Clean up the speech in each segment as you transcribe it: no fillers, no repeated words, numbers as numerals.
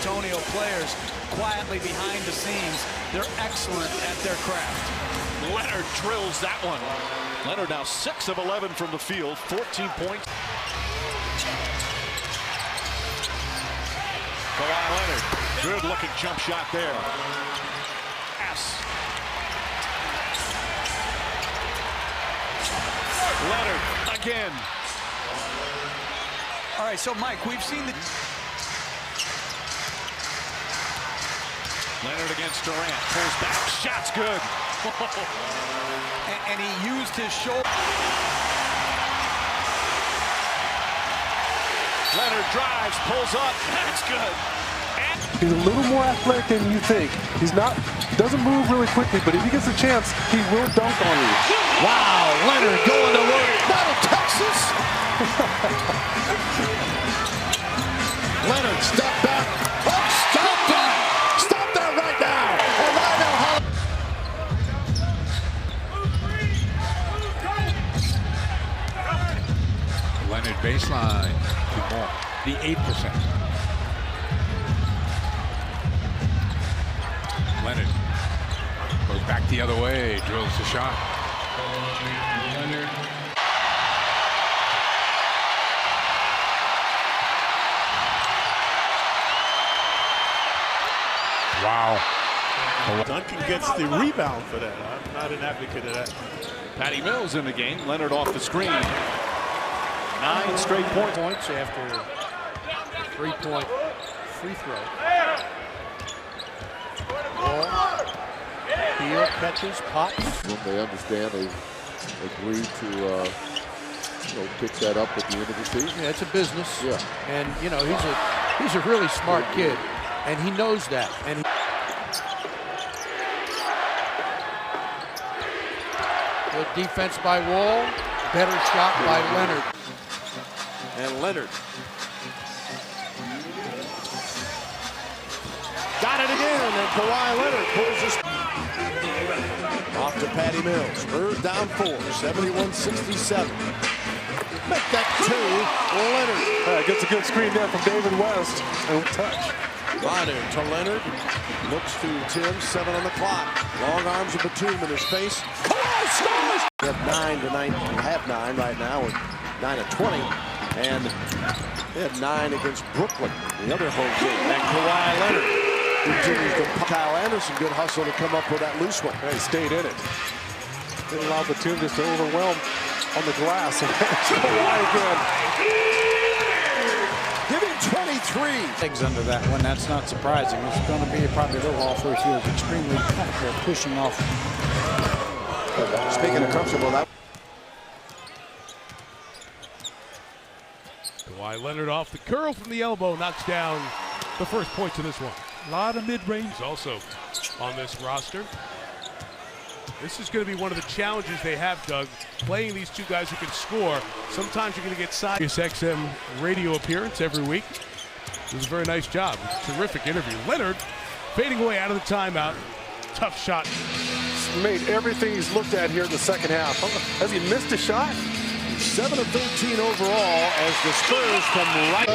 Antonio players quietly behind the scenes. They're excellent at their craft. Leonard drills that one. Leonard now 6 of 11 from the field, 14 points. Kawhi Leonard, good looking jump shot there. Leonard again. All right, so Mike, we've seen the... Leonard against Durant, pulls back, shot's good. and he used his shoulder. Leonard drives, pulls up, that's good. He's a little more athletic than you think. Doesn't move really quickly, but if he gets a chance, he will dunk on you. Wow, Leonard going to work. Battle Texas. Leonard, step back. Oh, stop that. Stop that right now. Leonard baseline. 2 more. The 8%. Leonard goes back the other way, drills the shot. Leonard. Wow. Duncan gets the rebound for that. I'm not an advocate of that. Patty Mills in the game. Leonard off the screen. 9 straight points after a 3-point free throw. Heel catches, pops. When they understand, they agree to pick that up at the end of the season. Yeah, it's a business. Yeah. And he's a really smart kid, and he knows that. And good defense by Wall. Better shot by Leonard. And Leonard. Got it again, and Kawhi Leonard pulls his... Off to Patty Mills. Spurs down 4, 71-67. Make that 2. Leonard. Gets a good screen there from David West. And touch. Leonard to Leonard. Looks to Tim. 7 on the clock. Long arms of Batum in his face. Kawhi scores! They have 9 tonight. Have 9 right now. With 9 of 20. And they had 9 against Brooklyn, the other home team. And Kawhi Leonard continues to... Kyle Anderson, good hustle to come up with that loose one. He stayed in it. Didn't allow Batum just to overwhelm on the glass. And Kawhi again. Give him 23. Things under that one. That's not surprising. It's going to be probably the ball first. He was extremely comfortable pushing off. Speaking of comfortable, that... Kawhi Leonard off the curl from the elbow, knocks down the first points of this one. A lot of mid-range also on this roster. This is going to be one of the challenges they have, Doug, playing these two guys who can score. Sometimes you're going to get side. XM radio appearance every week. It was a very nice job. Terrific interview. Leonard fading away out of the timeout. Tough shot. He's made everything he's looked at here in the second half. Has he missed a shot? 7 of 13 overall as the Spurs come right.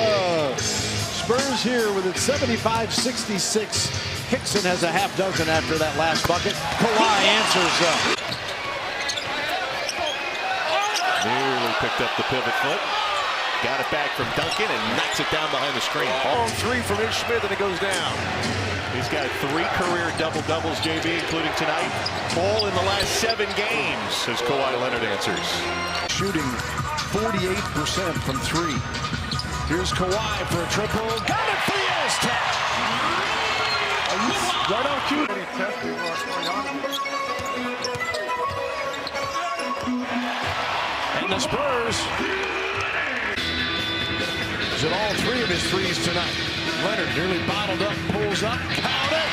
Spurs here with it 75-66. Hickson has a half dozen after that last bucket. Kawhi answers up. Nearly picked up the pivot foot. Got it back from Duncan and knocks it down behind the screen. On 3 from Ish Smith and it goes down. He's got 3 career double-doubles, JB, including tonight. All in the last 7 games, as Kawhi Leonard answers. Shooting 48% from 3. Here's Kawhi for a triple. Got it for the Aztec. Right on cue. And the Spurs. Is it all 3 of his threes tonight? Leonard nearly bottled up, pulls up, count it.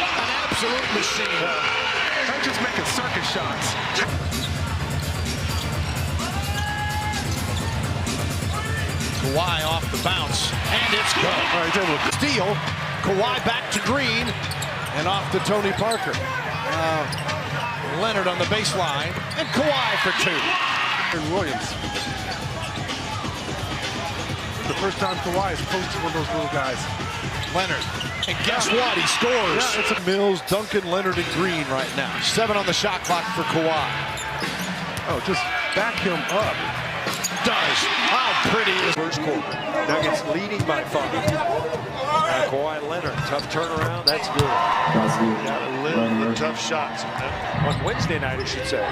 An absolute machine. They're just making circus shots. Kawhi off the bounce, and it's good. Steal. Kawhi back to Green, and off to Tony Parker. Leonard on the baseline, and Kawhi for 2. And Williams. The first time Kawhi has posted one of those little guys. Leonard. And guess what? He scores. Yeah, it's a Mills, Duncan, Leonard, and Green right now. 7 on the shot clock for Kawhi. Oh, just back him up. Does. How pretty is first quarter? Nuggets leading by 5. Kawhi Leonard, tough turnaround. That's good. Gotta live the tough shots. On Wednesday night, I should say.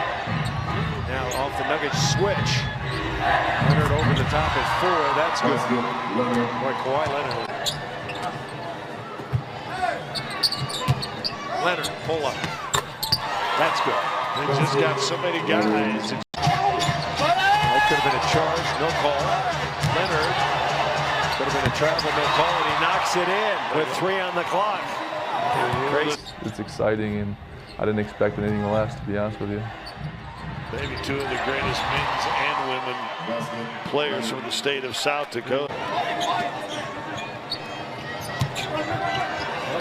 Now off the Nuggets switch. Leonard over the top at 4. That's good. Boy, Kawhi Leonard. Leonard, pull up. That's good. They just got so many guys. That could have been a charge, no call. Leonard could have been a travel, no call, and he knocks it in with 3 on the clock. It's exciting, and I didn't expect anything less, to be honest with you. Maybe 2 of the greatest men's and women players from the state of South Dakota.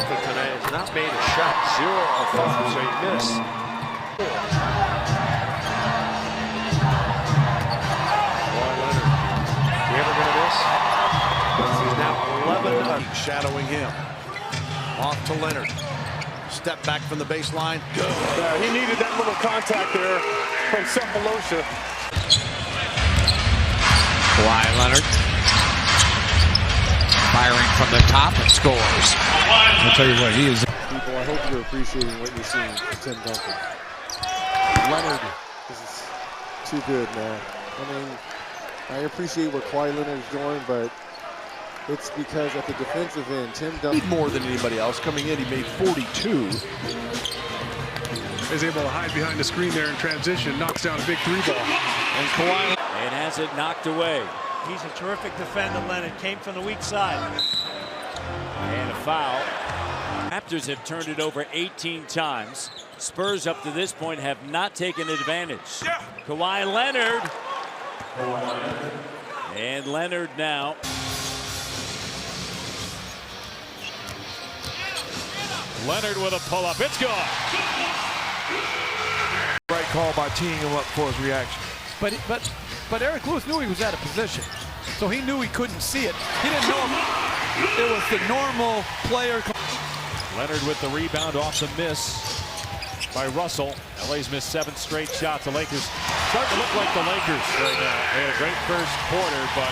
Tonight has not made a shot. 0 of 5, so he missed. He's now 11 shadowing him. Off to Leonard. Step back from the baseline. Good. Yeah, he needed that little contact there from Cephalosha. Kawhi Leonard firing from the top and scores. I'll tell you what, he is. People, I hope you're appreciating what you're seeing from Tim Duncan. Leonard, this is too good, man. I mean, I appreciate what Kawhi Leonard is doing, but it's because at the defensive end, Tim Duncan more than anybody else. Coming in, he made 42. Is able to hide behind the screen there in transition, knocks down a big 3-ball. And Kawhi and has it knocked away. He's a terrific defender, Leonard. Came from the weak side. And a foul. Raptors have turned it over 18 times. Spurs up to this point have not taken advantage. Kawhi Leonard. And Leonard now. Leonard with a pull-up. It's good. right call by teeing him up for his reaction. But Eric Lewis knew he was out of position, so he knew he couldn't see it. He didn't know it was the normal player. Leonard with the rebound off the miss by Russell. LA's missed 7 straight shots. The Lakers starting to look like the Lakers right now. They had a great first quarter, but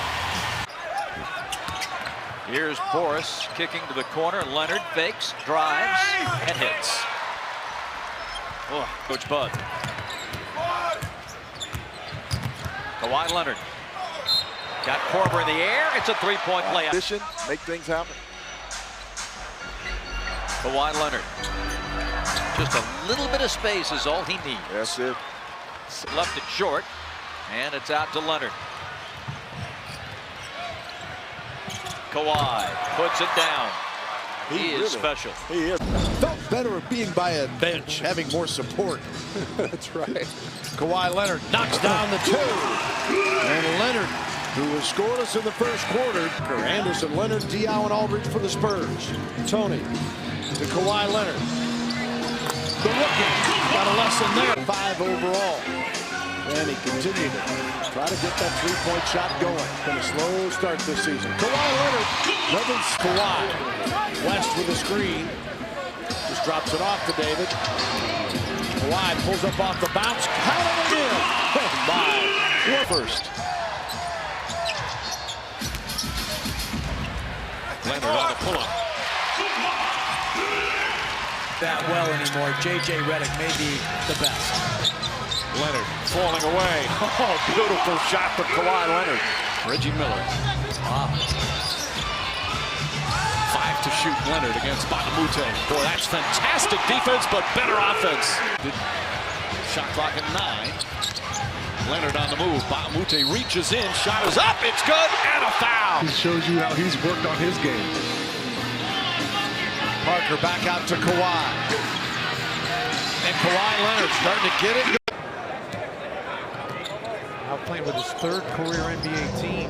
Here's Boris kicking to the corner. Leonard fakes, drives, and hits. Oh, Coach Bud. Kawhi Leonard. Got Korver in the air. It's a 3-point play. Make things happen. Kawhi Leonard. Just a little bit of space is all he needs. That's it. Left it short, and it's out to Leonard. Kawhi puts it down. He is special. He is. Felt better being by a bench, having more support. That's right. Kawhi Leonard knocks down the 2. And Leonard, who was scoreless in the first quarter. Anderson, Leonard, Diaw, and Aldridge for the Spurs. Tony to Kawhi Leonard. The rookie got a lesson there. 5 overall. And he continued to try to get that 3-point shot going. Been a slow start this season. Kawhi Leonard. Nothing's Kawhi. West with a screen. Just drops it off to David. Kawhi pulls up off the bounce. Counting it in. Oh my. You're first. Leonard on the pull-up. That well anymore. J.J. Redick may be the best. Leonard falling away. Oh, beautiful shot from Kawhi Leonard. Reggie Miller. 5 to shoot. Leonard against Batamute. Boy, that's fantastic defense, but better offense. Shot clock at 9. Leonard on the move. Batamute reaches in. Shot is up. It's good. And a foul. He shows you how he's worked on his game. Parker back out to Kawhi. And Kawhi Leonard starting to get it. Now playing with his 3rd career NBA team.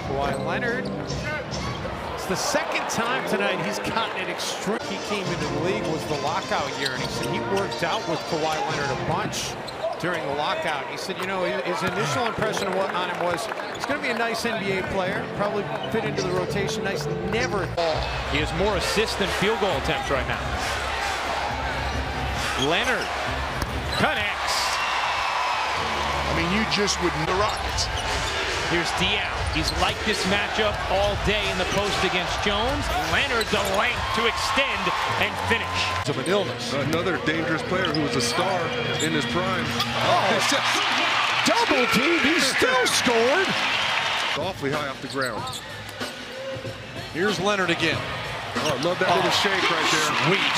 Kawhi Leonard. It's the 2nd time tonight he's gotten it extreme. He came into the league was the lockout year, and he said he worked out with Kawhi Leonard a bunch during the lockout. He said, you know, his initial impression on him was It's going to be a nice NBA player. Probably fit into the rotation. Nice, never. He has more assists than field goal attempts right now. Leonard connects. I mean, you just wouldn't. The Rockets. Here's Diao. He's liked this matchup all day in the post against Jones. Leonard the length to extend and finish. Of an illness. Another dangerous player who was a star in his prime. Double team, he still scored. Awfully high off the ground. Here's Leonard again. Oh, I love that little shake right there. Sweet.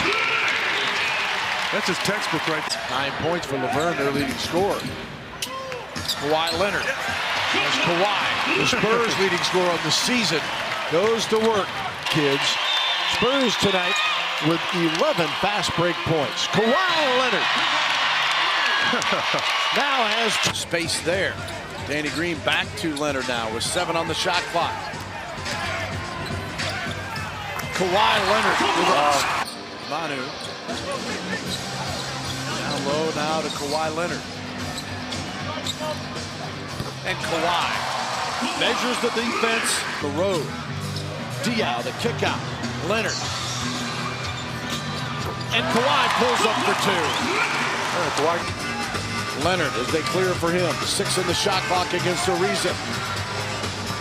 That's his textbook right there. 9 points for Laverne, their leading scorer. Kawhi Leonard. As Kawhi, the Spurs leading scorer of the season, goes to work, kids. Spurs tonight with 11 fast break points. Kawhi Leonard now has space there. Danny Green back to Leonard now with 7 on the shot clock. Kawhi Leonard with Manu. Down low now to Kawhi Leonard. And Kawhi measures the defense. The road. Diao, the kick out. Leonard. And Kawhi pulls up for 2. Kawhi. Leonard as they clear for him. 6 in the shot clock against Ariza.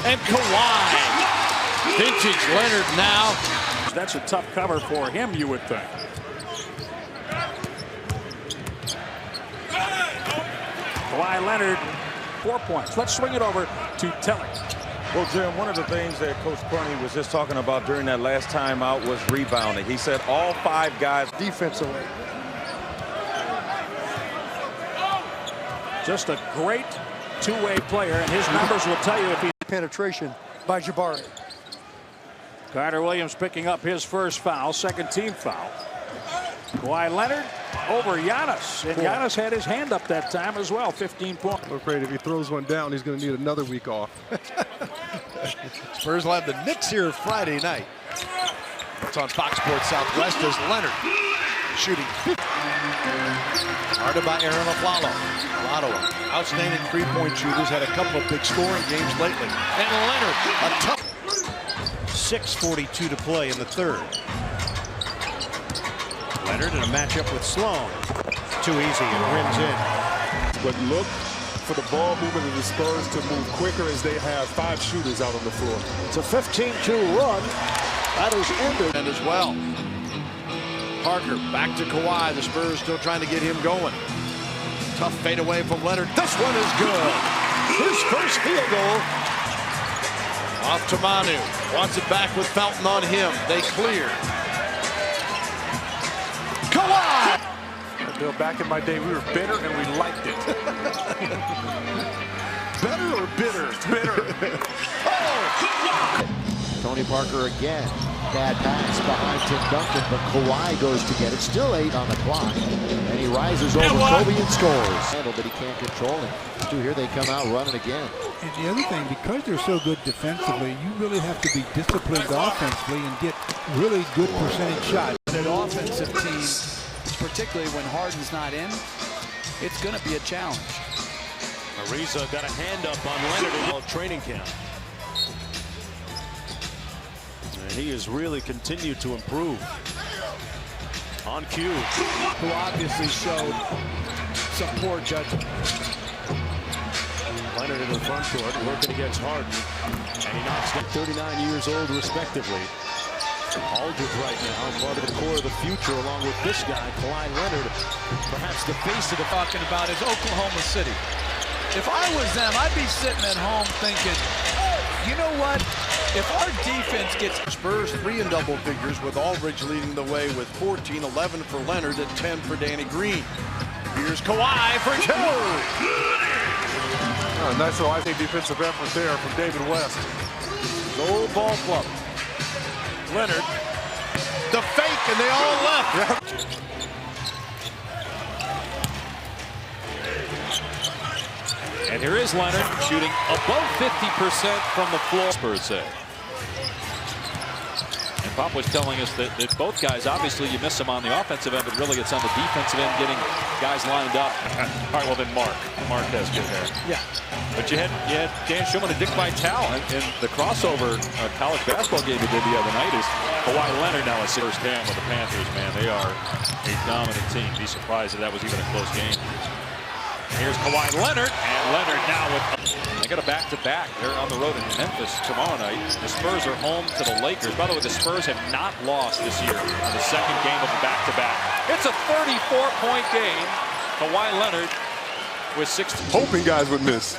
And Kawhi. Vintage Leonard now. That's a tough cover for him, you would think. Kawhi Leonard. 4 points. Let's swing it over to Telling. Well, Jim, one of the things that Coach Prunty was just talking about during that last time out was rebounding. He said all 5 guys defensively. Just a great two-way player, and his numbers will tell you if he... Penetration by Jabari. Carter Williams picking up his first foul, second team foul. Kawhi Leonard over Giannis, and Giannis had his hand up that time as well. 15 points. I'm afraid if he throws one down, he's going to need another week off. Spurs will have the Knicks here Friday night. It's on Fox Sports Southwest as Leonard shooting. Guarded by Aaron Aflalo. Aflalo, outstanding three-point shooters, had a couple of big scoring games lately. And Leonard, a tough. 6:42 to play in the third. Leonard in a matchup with Sloan. Too easy and rims in. But look for the ball movement of the Spurs to move quicker as they have 5 shooters out on the floor. It's a 15-2 run. That is ended. And as well. Parker back to Kawhi. The Spurs still trying to get him going. Tough fadeaway from Leonard. This one is good. His first field goal. Off to Manu. Wants it back with Felton on him. They clear. Kawhi! Bill, back in my day, we were bitter and we liked it. Better or bitter? Bitter. Oh! Tony Parker again. Bad pass behind Tim Duncan, but Kawhi goes to get it. Still 8 on the clock. And he rises over Kobe and scores. But he can't control him. Here they come out running again. And the other thing, because they're so good defensively, you really have to be disciplined offensively and get really good percentage shots. An offensive team, particularly when Harden's not in, it's going to be a challenge. Ariza got a hand up on Leonard in training camp. And he has really continued to improve. On cue. Who obviously showed some poor judgment. Leonard in the front court, working against Harden. And he knocks down 39 years old, respectively. Aldridge right now, part of the core of the future, along with this guy, Kawhi Leonard. Perhaps the face of the talking about is Oklahoma City. If I was them, I'd be sitting at home thinking, you know what? If our defense gets... Spurs 3 in double figures with Aldridge leading the way with 14, 11 for Leonard and 10 for Danny Green. Here's Kawhi for 2. Nice little, I think, defensive effort there from David West. Old ball club. Leonard, the fake, and they all left. And here is Leonard shooting above 50% from the floor. Spurs say. And Pop was telling us that both guys, obviously you miss them on the offensive end, but really it's on the defensive end getting guys lined up. All right, well then Mark has good hair. Yeah. But you had Dan Schumann and Dick Vitale, and the crossover college basketball game he did the other night is Kawhi Leonard now is first hand with the Panthers. Man, they are a dominant team. Be surprised if that was even a close game. Here's Kawhi Leonard, and Leonard now with. They got a back-to-back. They're on the road in Memphis tomorrow night. The Spurs are home to the Lakers. By the way, the Spurs have not lost this year on the second game of a back-to-back. It's a 34-point game. Kawhi Leonard with 16. Hoping guys would miss.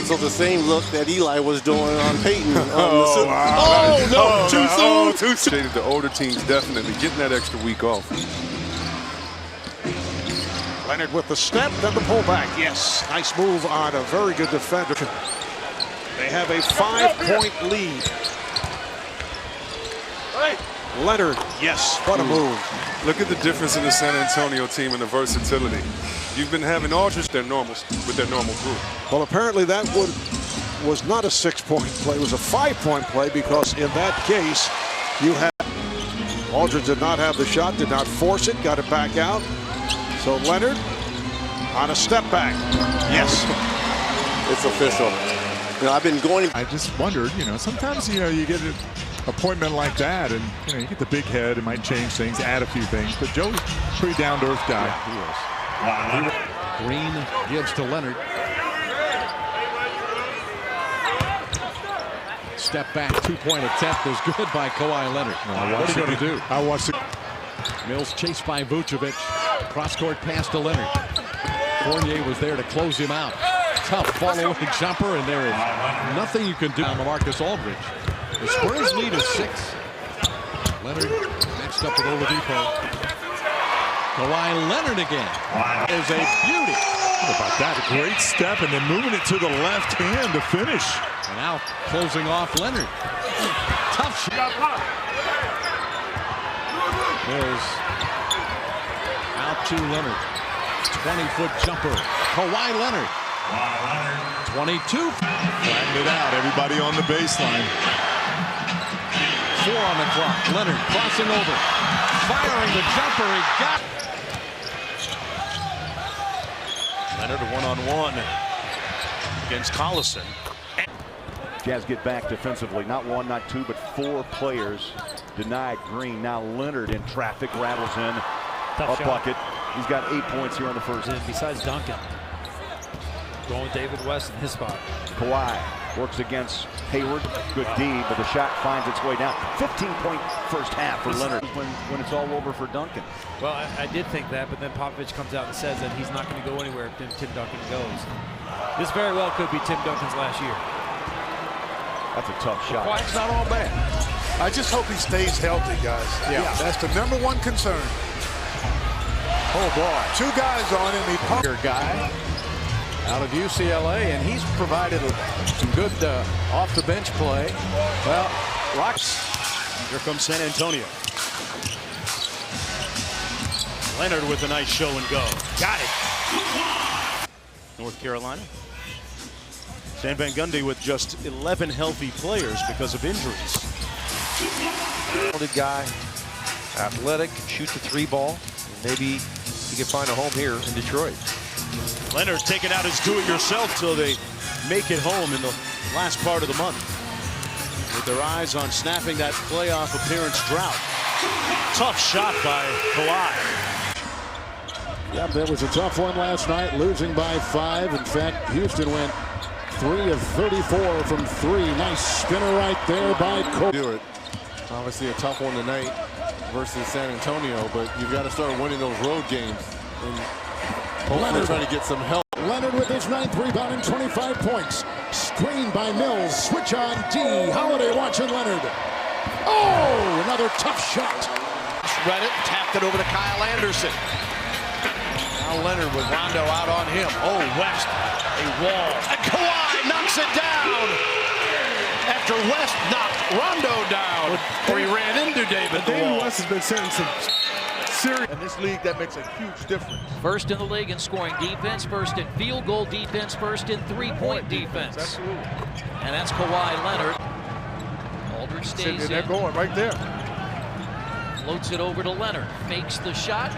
So the same look that Eli was doing on Peyton. Too soon. Too soon. The older teams definitely getting that extra week off. Leonard with the step, then the pullback. Yes, nice move on a very good defender. They have a 5-point lead. Leonard, yes, what a move. Look at the difference in the San Antonio team and the versatility. You've been having Aldridge with their normal group. Well, apparently that was not a 6-point play. It was a 5-point play because in that case, you had Aldridge did not have the shot, did not force it, got it back out. So Leonard on a step back. Yes. It's official. You know, I've been going. I just wondered, sometimes, you get an appointment like that and, you get the big head. It might change things, add a few things. But Joe's a pretty down-to-earth guy. Yeah, he is. Green gives to Leonard. Step back, 2-point attempt is good by Kawhi Leonard. What are you going to do? I watched it. Mills chased by Vucevic. Cross-court pass to Leonard. Fournier was there to close him out. Tough follow-up jumper, and there is nothing you can do on Marcus Aldridge. The Spurs lead is 6. Leonard next up with Oladipo. Kawhi Leonard again is a beauty. How about that? A great step, and then moving it to the left hand to finish. And now closing off Leonard. Tough shot. Mills out to Leonard. 20-foot jumper. Kawhi Leonard. 22. Flattened it out. Everybody on the baseline. 4 on the clock. Leonard crossing over. Firing the jumper. He got. Leonard one-on-one against Collison. Jazz get back defensively. Not 1, not 2, but 4 players denied Green. Now Leonard in traffic, rattles in. Tough a shot. Bucket. He's got 8 points here on the first. And besides Duncan, going with David West in his spot. Kawhi works against Hayward. Good D, but the shot finds its way down. 15-point first half for Leonard when it's all over for Duncan. Well, I did think that, but then Popovich comes out and says that he's not going to go anywhere if Tim Duncan goes. This very well could be Tim Duncan's last year. That's a tough shot. Kawhi's not all bad. I just hope he stays healthy, guys. Yeah. That's the #1 concern. Oh, boy. 2 guys on him. He pumped. Guy out of UCLA, and he's provided some good off-the-bench play. Well, Rocks. Here comes San Antonio. Leonard with a nice show and go. Got it. North Carolina. Stan Van Gundy with just 11 healthy players because of injuries. Talented guy, athletic, shoots a 3 ball. Maybe he can find a home here in Detroit. Leonard taking out his do-it-yourself till they make it home in the last part of the month. With their eyes on snapping that playoff appearance drought. Tough shot by Kawhi. Yep, that was a tough one last night, losing by 5. In fact, Houston went 3 of 34 from 3. Nice spinner right there by Kobe. Do it. Obviously a tough one tonight versus San Antonio, but you've got to start winning those road games. And hopefully trying to get some help. Leonard with his 9th rebound and 25 points. Screen by Mills. Switch on D. Holiday watching Leonard. Oh, another tough shot. Read it, tapped it over to Kyle Anderson. Now Leonard with Rondo out on him. Oh, West, a wall. And Kawhi knocks it down. After West knocked Rondo down, or he ran into David. David West has been sending some serious. In this league, that makes a huge difference. First in the league in scoring defense, first in field goal defense, first in 3-point defense. Absolutely. And that's Kawhi Leonard. Aldridge stays Sitting in. there going right there. Floats it over to Leonard. Fakes the shot.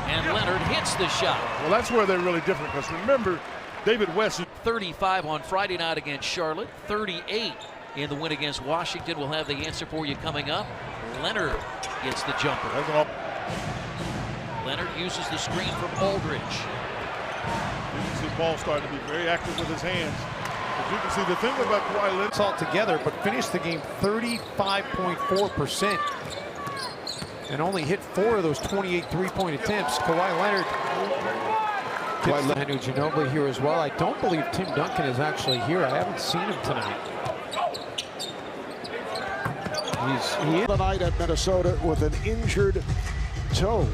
And Leonard hits the shot. Well, that's where they're really different because remember, David West. 35 on Friday night against Charlotte. 38 in the win against Washington. We'll have the answer for you coming up. Leonard gets the jumper. Leonard uses the screen from Aldridge. You can see Paul starting to be very active with his hands. But you can see the thing about Kawhi Leonard. It's all together, but finished the game 35.4% and only hit 4 of those 28 three-point attempts. Kawhi Leonard. Manu Ginobili here as well. I don't believe Tim Duncan is actually here. I haven't seen him tonight. He is tonight at Minnesota with an injured toe.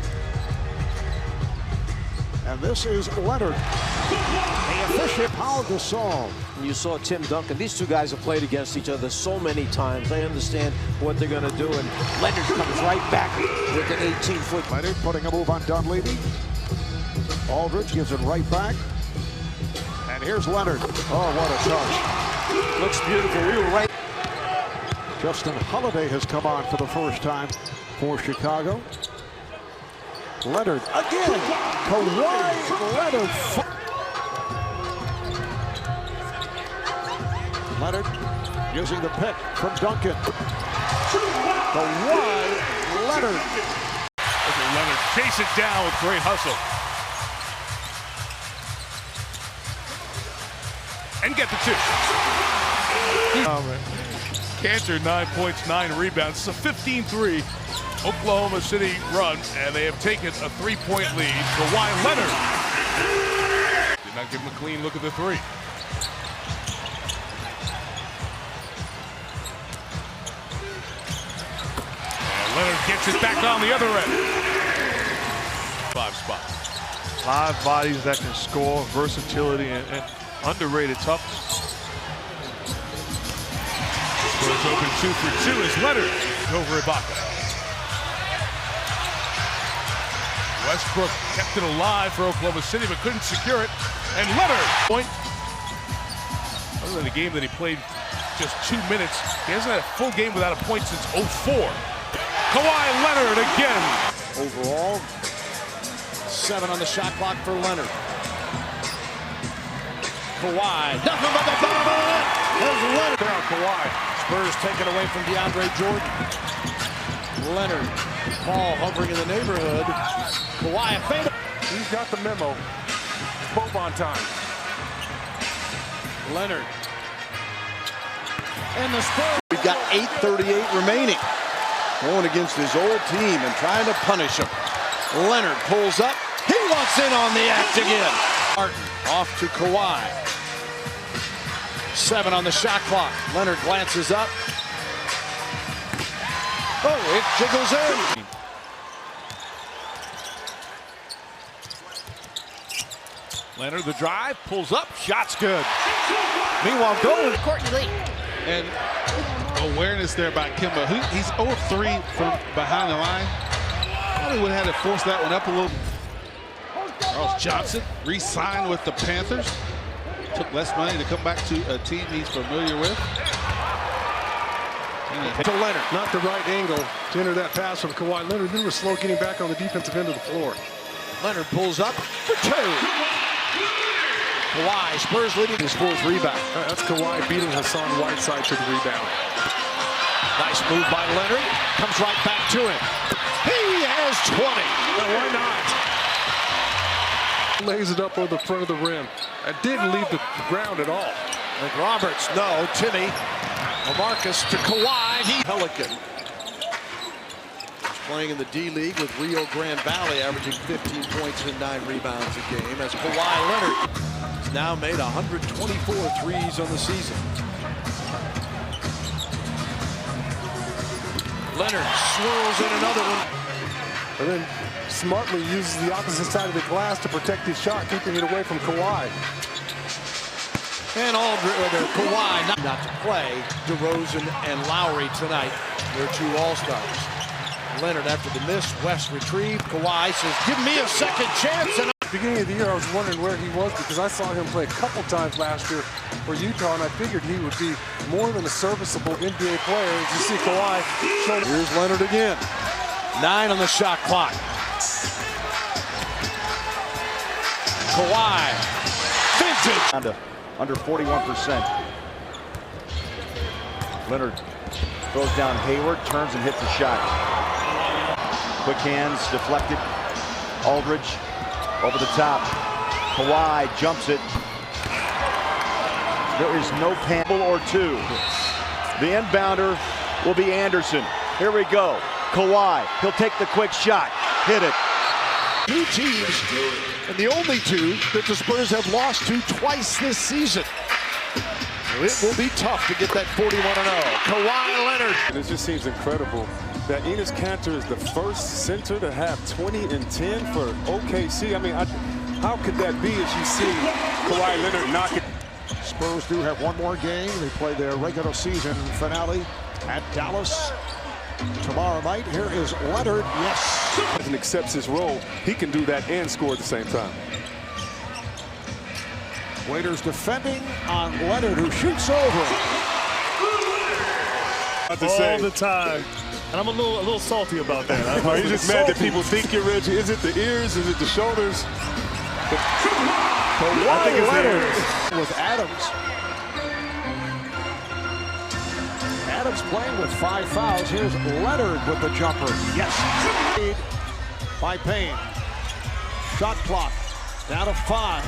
And this is Leonard. The official Paul Gasol. You saw Tim Duncan. These two guys have played against each other so many times. They understand what they're going to do. And Leonard comes right back with an 18-foot. Leonard putting a move on Dunleavy. Aldridge gives it right back. And here's Leonard. Oh, what a touch. Looks beautiful. We were right. Justin Holiday has come on for the first time for Chicago. Leonard again. Kawhi Leonard. Leonard using the pick from Duncan. Kawhi Leonard. Leonard chase it down with great hustle. And get the 2. Cantor, 9 points, 9 rebounds. It's a 15-3 Oklahoma City run, and they have taken a 3-point lead. Kawhi Leonard did not give him a clean look at the 3. And Leonard gets it back on the other end. 5 spot. 5 bodies that can score, versatility, and underrated toughness. Spurs open 2 for 2 as Leonard over Ibaka. Westbrook kept it alive for Oklahoma City but couldn't secure it. And Leonard point. Other than the game that he played just 2 minutes, he hasn't had a full game without a point since 04. Kawhi Leonard again. Overall, 7 on the shot clock for Leonard. Kawhi, nothing but the bottom of it. There's Leonard. Now Kawhi. Spurs taken away from DeAndre Jordan. Leonard. Ball hovering in the neighborhood. Kawhi, a fade. He's got the memo. Both on time. Leonard. And the Spurs. We've got 8:38 remaining. Going against his old team and trying to punish him. Leonard pulls up. He wants in on the act again. Martin off to Kawhi. 7 on the shot clock. Leonard glances up. Oh, it jiggles in. Leonard the drive, pulls up, shot's good. Meanwhile, going Courtney Lee. And awareness there by Kimba. He's 0-3 from behind the line. Probably would have had to force that one up a little. Charles Johnson re-signed with the Panthers. Took less money to come back to a team he's familiar with. to Leonard. Not the right angle to enter that pass from Kawhi Leonard. Then was slow getting back on the defensive end of the floor. Leonard pulls up for 2. Kawhi, Spurs leading his 4th rebound. That's Kawhi beating Hassan Whiteside to the rebound. Nice move by Leonard. Comes right back to him. He has 20. Well, why not? Lays it up on the front of the rim. That didn't leave the ground at all. McRoberts, no. Timmy. LaMarcus to Kawhi. Pelican. He's playing in the D-League with Rio Grande Valley, averaging 15 points and 9 rebounds a game. As Kawhi Leonard has now made 124 threes on the season. Leonard swirls in another one. And then smartly uses the opposite side of the glass to protect his shot, keeping it away from Kawhi. And Kawhi not to play. DeRozan and Lowry tonight. They're 2 All-Stars. Leonard after the miss. West retrieved. Kawhi says, give me a second chance. And beginning of the year, I was wondering where he was because I saw him play a couple times last year for Utah, and I figured he would be more than a serviceable NBA player. As you see Kawhi showing. Here's Leonard again. 9 on the shot clock. Kawhi. Vintage. Under 41%. Leonard throws down Hayward, turns and hits a shot. Quick hands, deflected. Aldridge over the top. Kawhi jumps it. There is no panel or two. The inbounder will be Anderson. Here we go. Kawhi, he'll take the quick shot. Hit it. 2 teams, and the only 2 that the Spurs have lost to twice this season. So it will be tough to get that 41-0. Kawhi Leonard. And it just seems incredible that Enes Kanter is the first center to have 20 and 10 for OKC. I mean, how could that be as you see Kawhi Leonard knock it? Spurs do have one more game. They play their regular season finale at Dallas tomorrow night. Here is Leonard. Yes. And accepts his role. He can do that and score at the same time. Waiters defending on Leonard, who shoots over. All the time. And I'm a little salty about that. He's just mad that people think you're rich. Is it the ears? Is it the shoulders? I think it's Leonard with Adams. Adams playing with 5 fouls. Here's Leonard with the jumper. Yes. By Payne. Shot clock down to 5.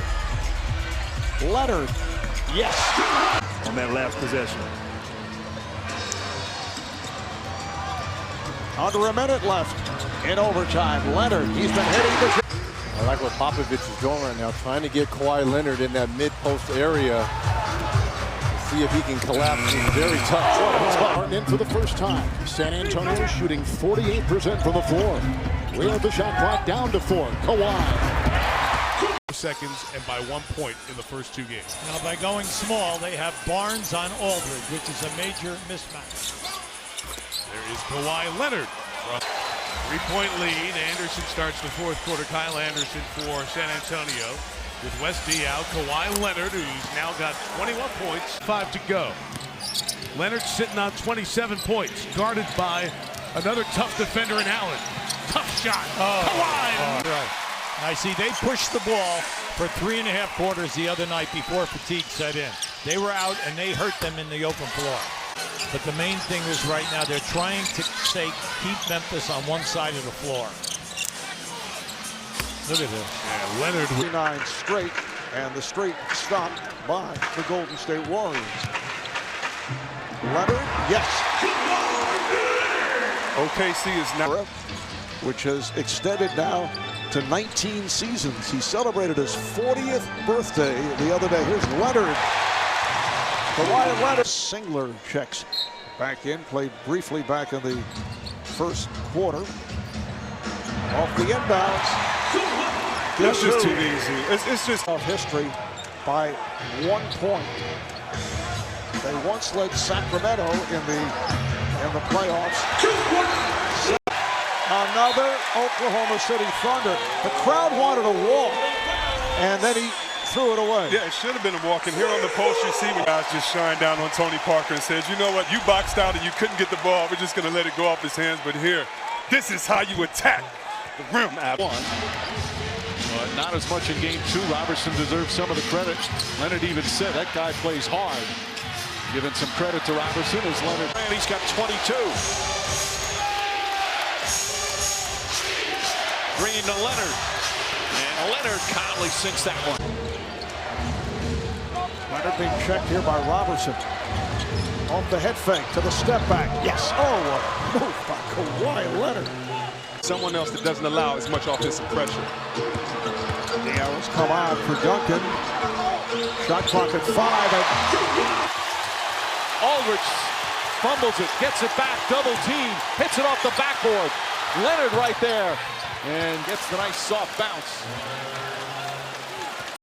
Leonard. Yes. On that last possession. Under a minute left in overtime. Leonard, he's been hitting the... I like what Popovich is doing right now, trying to get Kawhi Leonard in that mid-post area to see if he can collapse. He's very tough. Starting in for the first time. San Antonio shooting 48% from the floor. We have the shot clock down to 4. Kawhi. Seconds and by 1 point in the first 2 games. Now by going small, they have Barnes on Aldridge, which is a major mismatch. There is Kawhi Leonard. 3-point lead. Anderson starts the 4th quarter. Kyle Anderson for San Antonio. With Westy out, Kawhi Leonard, who's now got 21 points. 5 to go. Leonard sitting on 27 points, guarded by another tough defender in Allen. Tough shot. Kawhi. Right. I see they pushed the ball for 3.5 quarters the other night before fatigue set in. They were out and they hurt them in the open floor. But the main thing is right now they're trying to keep Memphis on one side of the floor. Look at this. Yeah, Leonard. 39 straight, and the streak stopped by the Golden State Warriors. Leonard, yes. OKC is now, which has extended now to 19 seasons. He celebrated his 40th birthday the other day. Here's Leonard. Kawhi Leonard. Singler checks back in, played briefly back in the first quarter. Off the inbounds. That's just too easy. It's just of history by 1 point. They once led Sacramento in the playoffs. Another Oklahoma City Thunder. The crowd wanted a walk, and then he threw it away. Yeah, it should have been a walk. And here on the post, you see when guys just shine down on Tony Parker and says, you know what, you boxed out and you couldn't get the ball. We're just going to let it go off his hands. But here, this is how you attack the rim. Not as much in game 2. Robertson deserves some of the credit. Leonard even said that guy plays hard. Giving some credit to Robertson as Leonard. And he's got 22. Green to Leonard. And Leonard calmly sinks that one. Leonard being checked here by Robertson. Off the head fake to the step back. Yes. Oh, a move by Kawhi Leonard. Someone else that doesn't allow as much offensive pressure. The arrows come out for Duncan. Shot clock at 5. Aldridge fumbles it, gets it back, double team, hits it off the backboard. Leonard right there, and gets the nice soft bounce.